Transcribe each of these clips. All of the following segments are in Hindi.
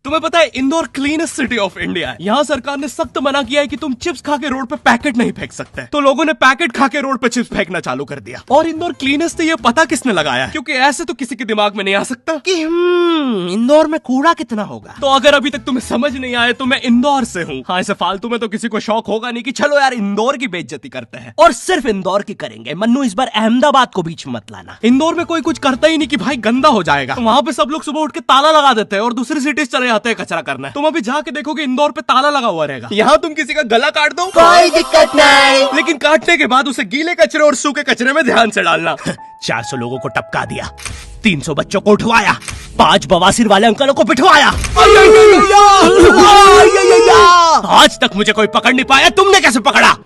तुम्हें पता है Indore cleanest city of India है। यहाँ सरकार ने सख्त मना किया है कि तुम चिप्स खा के रोड पे पैकेट नहीं फेंक सकते। तो लोगों ने पैकेट खा के रोड पे चिप्स फेंकना चालू कर दिया। और इंदौर क्लीनेस्ट से ये पता किसने लगाया है? क्योंकि ऐसे तो किसी के दिमाग में नहीं आ सकता कि इंदौर में कूड़ा कितना होगा। तो अगर अभी तक तुम्हें समझ नहीं आया तो मैं इंदौर से हूँ। हाँ, ऐसे फालतू में तो किसी को शौक होगा नहीं कि चलो यार इंदौर की बेइज्जती करते हैं, और सिर्फ इंदौर की करेंगे। मन्नू, इस बार अहमदाबाद को बीच में मत लाना। इंदौर में कोई कुछ करता ही नहीं कि भाई गंदा हो जाएगा। तो वहाँ पे सब लोग सुबह उठ के ताला लगा देते हैं और दूसरी सिटीज चले जाते हैं कचरा करना। तुम अभी जाके देखोगे इंदौर पे ताला लगा हुआ रहेगा। यहाँ तुम किसी का गला काट दो कोई दिक्कत नहीं, लेकिन काटने के बाद उसे गीले कचरे और सूखे कचरे में ध्यान से डालना। 400 लोगों को टपका दिया, 300 बच्चों को उठवाया, 5 बवासीर वाले अंकलों को पिटवाया। आज तक मुझे कोई पकड़ नहीं पाया, तुमने कैसे पकड़ा?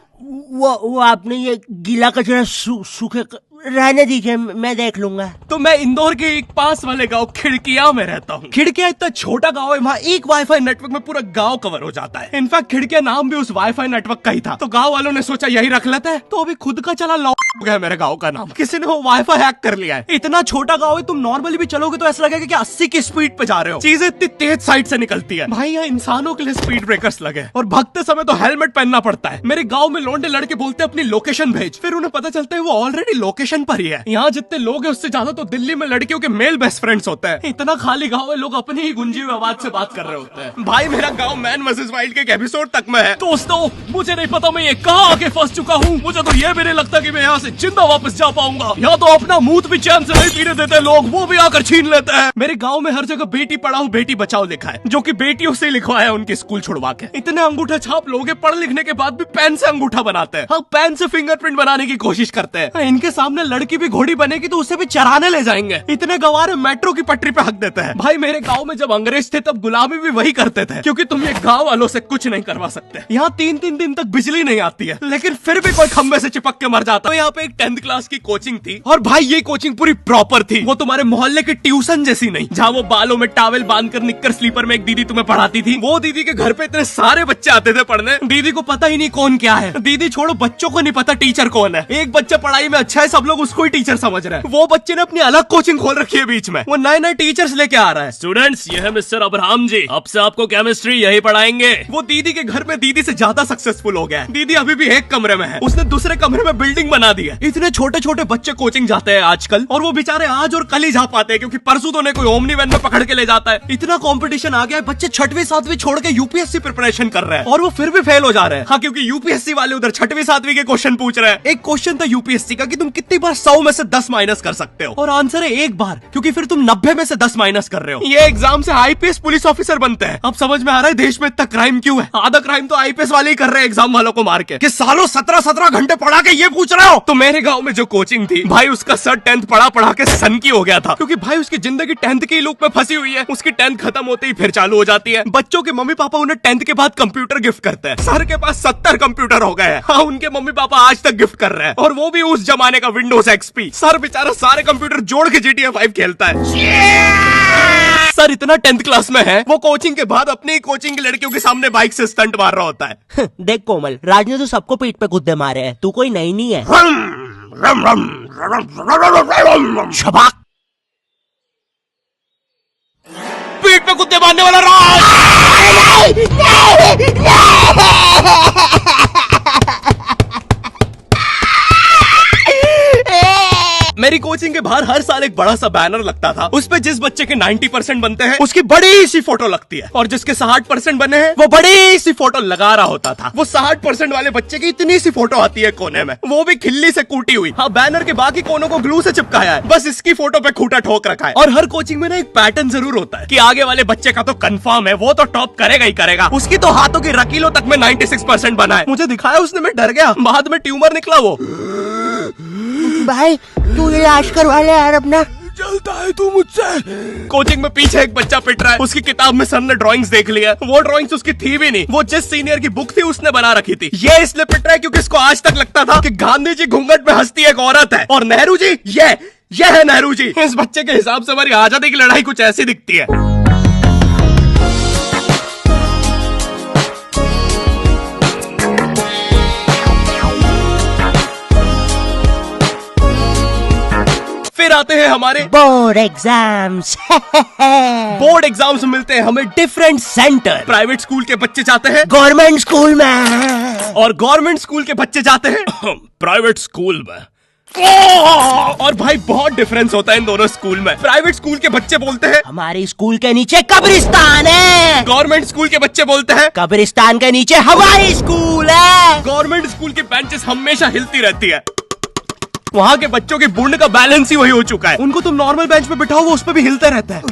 वो आपने ये गीला कचरा सूखे रहने दीजिए, मैं देख लूंगा। तो मैं इंदौर के एक पास वाले गांव खिड़किया में रहता हूँ। खिड़किया इतना छोटा गांव है, वहाँ एक वाईफाई नेटवर्क में पूरा गांव कवर हो जाता है। इनफैक्ट खिड़किया नाम भी उस वाईफाई नेटवर्क का ही था, तो गांव वालों ने सोचा यही रख लेते हैं। तो अभी खुद का चला लॉ हो गया मेरे गांव का नाम। किसी ने वो वाईफाई हैक कर लिया है। इतना छोटा गांव है, तुम नॉर्मली भी चलोगे तो ऐसा लगेगा कि 80 की स्पीड पे जा रहे हो। चीजें इतनी तेज साइड से निकलती है। भाई यहाँ इंसानों के लिए स्पीड ब्रेकर्स लगे, और भगते समय तो हेलमेट पहनना पड़ता है। मेरे गाँव में लौंडे लड़के बोलते अपनी लोकेशन भेज, फिर उन्हें पता चलता है वो ऑलरेडी लोकेशन पर ही है। यहाँ जितने लोग हैं उससे ज्यादा तो दिल्ली में लड़कियों के मेल बेस्ट फ्रेंड्स होते हैं। इतना खाली गांव है, लोग अपनी ही गुंजी हुई आवाज से बात कर रहे होते हैं। भाई मेरा गांव मैन वर्सेस वाइल्ड के एक एपिसोड तक में है। दोस्तों, मुझे नहीं पता मैं ये कहाँ आके फंस चुका हूँ। मुझे तो ये भी नहीं लगता कि मैं यहाँ से जिंदा वापस जा पाऊंगा। यहाँ तो अपना मूत भी चैन से नहीं पीने देते लोग, वो भी आकर छीन लेते हैं। मेरे गाँव में हर जगह बेटी पढ़ाओ बेटी बचाओ लिखा है, जो की बेटियों से लिखवाया उनके स्कूल छुड़वा के। इतने अंगूठा छाप लोग पढ़ लिखने के बाद भी पेन से अंगूठा बनाते हैं। हाँ, पेन से फिंगरप्रिंट बनाने की कोशिश करते हैं। इनके सामने लड़की भी घोड़ी बनेगी तो उसे भी चराने ले जाएंगे। इतने गवार मेट्रो की पटरी पे हक देते हैं। भाई मेरे गांव में जब अंग्रेज थे तब गुलामी भी वही करते थे, क्योंकि तुम ये गांव वालों से कुछ नहीं करवा सकते। यहाँ 3-3 दिन तक बिजली नहीं आती है, लेकिन फिर भी कोई खंबे से चिपक के मर जाता है। यहाँ पे एक 10th क्लास की कोचिंग थी, और भाई ये कोचिंग पूरी प्रॉपर थी। वो तुम्हारे मोहल्ले की ट्यूशन जैसी नहीं, जहाँ वो बालों में टावल बांधकर निक्कर स्लीपर में एक दीदी तुम्हें पढ़ाती थी। वो दीदी के घर पे इतने सारे बच्चे आते थे पढ़ने, दीदी को पता ही नहीं कौन क्या है। दीदी छोड़ो, बच्चों को नहीं पता टीचर कौन है। एक बच्चा पढ़ाई में अच्छा है, सब लोग उसको ही टीचर समझ रहे हैं। वो बच्चे ने अपनी अलग कोचिंग खोल रखी है बीच में, वो नए नए टीचर्स लेके आ रहा है। स्टूडेंट्स, ये है मिस्टर अब्राहम जी, अब से आपको केमिस्ट्री यही पढ़ाएंगे। वो दीदी के घर में दीदी से ज्यादा सक्सेसफुल हो गया है। दीदी अभी भी एक कमरे में है, उसने दूसरे कमरे में बिल्डिंग बना दी है। इतने छोटे छोटे बच्चे कोचिंग जाते हैं आजकल, और वो बेचारे आज और कल ही जा पाते हैं, क्योंकि परसों तो उन्हें कोई ओमनी वैन में पकड़ के ले जाता है। इतना कंपटीशन आ गया है, बच्चे 6वीं 7वीं छोड़ के यूपीएससी प्रिपरेशन कर रहे हैं, और वो फिर भी फेल हो जा रहे हैं। हाँ, क्योंकि यूपीएससी वाले उधर 6वीं 7वीं के क्वेश्चन पूछ रहे हैं। एक क्वेश्चन था यूपीएससी का कि तुम कितनी बार 100 में से 10 माइनस कर सकते हो, और आंसर है एक बार, क्योंकि फिर तुम 90 में से 10 माइनस कर रहे हो। ये एग्जाम से आईपीएस पुलिस ऑफिसर बनते हैं। अब समझ में आ रहा है देश में इतना क्राइम क्यों है। आधा क्राइम तो आईपीएस वाले ही कर रहे हैं एग्जाम वालों को मार के, कि सालों 17-17 घंटे पढ़ा के ये पूछ रहे हो। तो मेरे गांव में जो कोचिंग थी, भाई उसका सर 10th पढ़ा के सन की हो गया था, क्योंकि भाई उसकी जिंदगी 10th की लूप में फंसी हुई है। उसकी 10th खत्म होते ही फिर चालू हो जाती है। बच्चों के मम्मी पापा उन्हें 10th के बाद कंप्यूटर गिफ्ट करते हैं। सर के पास 70 कंप्यूटर हो गए हैं। हाँ, उनके मम्मी पापा आज तक गिफ्ट कर रहे हैं, और वो भी उस जमाने का विंडोज XP। सर बेचारा सारे कंप्यूटर जोड़ के GTA 5 खेलता है। सर इतना 10th क्लास में है, वो कोचिंग के बाद अपनी ही कोचिंग की लड़कियों के सामने बाइक से स्टंट मार रहा होता है। देख कोमल, राज ने तो सबको पीठ पे कुत्ते मारे हैं, तू कोई नई नहीं है। शबाक, पीठ पे कुत्ते मारने वाला राज। मेरी कोचिंग के बाहर हर साल एक बड़ा सा बैनर लगता था, उस पे जिस बच्चे के 90% बनते हैं उसकी बड़ी सी फोटो लगती है, और जिसके 60% बने हैं वो बड़ी सी फोटो लगा रहा होता था। वो 60% वाले बच्चे की इतनी सी फोटो आती है कोने में, वो भी खिल्ली से कूटी हुई। हाँ, बैनर के बाकी कोनों को ग्लू से चिपकाया है, बस इसकी फोटो पे खूंटा ठोक रखा है। और हर कोचिंग में ना एक पैटर्न जरूर होता है कि आगे वाले बच्चे का तो कंफर्म है, वो तो टॉप करेगा ही करेगा। उसकी तो हाथों की रकीलों तक में 96% बना है। मुझे दिखाया उसने, मैं डर गया, बाद में ट्यूमर निकला वो। भाई तू इलाज करवा ले यार अपना। चलता है तू मुझसे। कोचिंग में पीछे एक बच्चा पिट रहा है, उसकी किताब में सर ने ड्राइंग्स देख लिया। वो ड्राइंग्स उसकी थी भी नहीं, वो जिस सीनियर की बुक थी उसने बना रखी थी। ये इसलिए पिट रहा है क्योंकि इसको आज तक लगता था कि गांधी जी घूंघट में हंसती एक औरत है, और नेहरू जी ये है नेहरू जी। इस बच्चे के हिसाब से हमारी आजादी की लड़ाई कुछ ऐसी दिखती है। फिर आते हैं हमारे बोर्ड एग्जाम्स। बोर्ड एग्जाम्स में मिलते हैं हमें डिफरेंट सेंटर। प्राइवेट स्कूल के बच्चे जाते हैं गवर्नमेंट स्कूल में और गवर्नमेंट स्कूल के बच्चे जाते हैं प्राइवेट स्कूल में। और भाई बहुत डिफरेंस होता है इन दोनों स्कूल में। प्राइवेट स्कूल के बच्चे बोलते हैं हमारे स्कूल के नीचे कब्रिस्तान है। गवर्नमेंट स्कूल के बच्चे बोलते हैं कब्रिस्तान के नीचे हमारी स्कूल है। गवर्नमेंट स्कूल की बेंचेस हमेशा हिलती रहती है। वहाँ के बच्चों की बुंड का बैलेंस ही वही हो चुका है। उनको तुम नॉर्मल बेंच पे बिठाओ वो उस पे भी हिलता रहता है।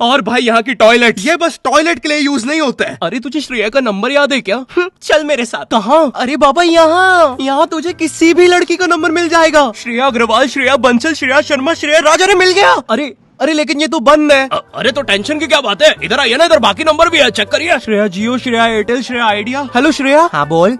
और भाई यहाँ की टॉयलेट ये बस टॉयलेट के लिए यूज नहीं होता है। अरे तुझे श्रेया का नंबर याद है क्या? चल मेरे साथ। कहाँ? अरे बाबा यहाँ तुझे किसी भी लड़की का नंबर मिल जाएगा। श्रेया अग्रवाल, श्रेया बंसल, श्रेया शर्मा, श्रेया राजा ने मिल गया। अरे लेकिन ये तो बंद है। अरे तो टेंशन की क्या बात है, इधर आइए ना, इधर बाकी नंबर भी है, चेक करिए। श्रेया जियो, श्रेया एयरटेल, श्रेया आइडिया। हेलो श्रेया। हाँ बोल।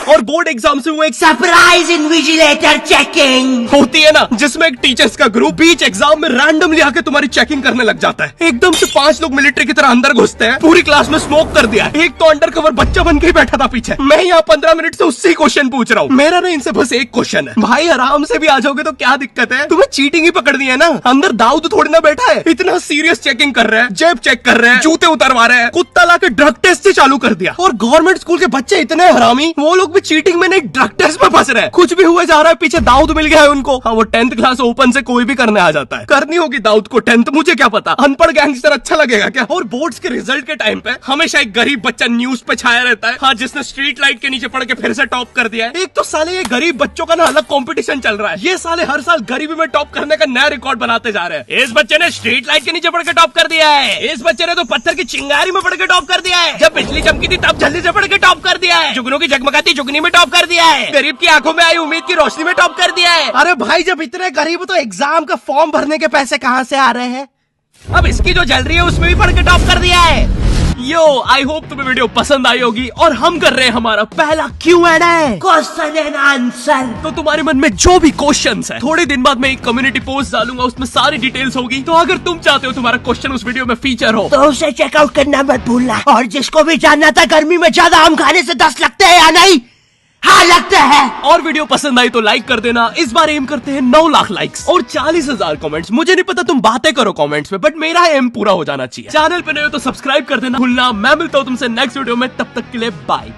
और बोर्ड एग्जाम से वो एक सरप्राइज इन्विजिलेटर चेकिंग होती है ना, जिसमें एक टीचर्स का ग्रुप बीच एग्जाम में रैंडमली आके तुम्हारी चेकिंग करने लग जाता है। एकदम से 5 लोग मिलिट्री की तरह अंदर घुसते हैं। पूरी क्लास में स्मोक कर दिया है। एक तो अंडर कवर बच्चा बन के ही बैठा था पीछे। मैं यहाँ 15 मिनट से उससे ही क्वेश्चन पूछ रहा हूँ। मेरा ना इनसे बस एक क्वेश्चन है, भाई आराम से भी आ जाओगे तो क्या दिक्कत है? तुम्हें चीटिंग ही पकड़नी है ना, अंदर दाऊद थोड़ी ना बैठा है। इतना सीरियस चेकिंग कर रहे हैं, जेब चेक कर रहे हैं, जूते उतरवा रहे हैं, कुत्ता लाके ड्रग टेस्ट से चालू कर दिया। और गवर्नमेंट स्कूल के बच्चे इतने हरामी, वो लोग भी चीटिंग में नहीं ड्रग टेस्ट में फंस रहे हैं। कुछ भी हुए जा रहा है, पीछे दाऊद मिल गया है उनको। हाँ वो 10th क्लास ओपन से कोई भी करने आ जाता है। करनी होगी दाऊद को 10th, मुझे क्या पता, अनपढ़ गैंगस्टर अच्छा लगेगा क्या? और बोर्ड्स के रिजल्ट के टाइम पे हमेशा एक गरीब बच्चा न्यूज पे छाया रहता है, हाँ जिसने स्ट्रीट लाइट के नीचे पड़ के फिर से टॉप कर दिया है। एक तो साले ये गरीब बच्चों का ना अलग कंपटीशन चल रहा है। ये साले हर साल गरीबी में टॉप करने का नया रिकॉर्ड बनाते जा रहे हैं। इस बच्चे ने स्ट्रीट लाइट के नीचे पड़ के टॉप कर दिया है, इस बच्चे ने तो पत्थर की चिंगारी में पड़ के टॉप कर दिया है, जब बिजली चमकी थी तब जल्दी से पड़ के टॉप कर दिया है, जुगनू की जगमगाती जुगनी में टॉप कर दिया है, गरीब की आंखों में आई उम्मीद की रोशनी में टॉप कर दिया है। अरे भाई जब इतने गरीब हो तो एग्जाम का फॉर्म भरने के पैसे कहाँ से आ रहे हैं? अब इसकी जो जल रही है उसमें भी पढ़ के टॉप कर दिया है। यो आई होप तुम्हें वीडियो पसंद आई होगी। और हम कर रहे हैं हमारा पहला Q&A, क्वेश्चन एंड आंसर। तो तुम्हारे मन में जो भी क्वेश्चंस है, थोड़े दिन बाद मैं एक कम्युनिटी पोस्ट डालूंगा, उसमें सारी डिटेल्स होगी। तो अगर तुम चाहते हो तुम्हारा क्वेश्चन उस वीडियो में फीचर हो तो उसे चेकआउट करना मत भूलना। और जिसको भी जानना था गर्मी में ज्यादा आम खाने से दस्त लगते हैं या नहीं, हाँ लगता है। और वीडियो पसंद आई तो लाइक कर देना। इस बार एम करते हैं 9 लाख लाइक्स और 40,000 कमेंट्स। मुझे नहीं पता तुम बातें करो कमेंट्स में, बट मेरा एम पूरा हो जाना चाहिए। चैनल पे नए हो तो सब्सक्राइब कर देना भूलना। मैं मिलता हूँ तुमसे नेक्स्ट वीडियो में, तब तक के लिए बाय।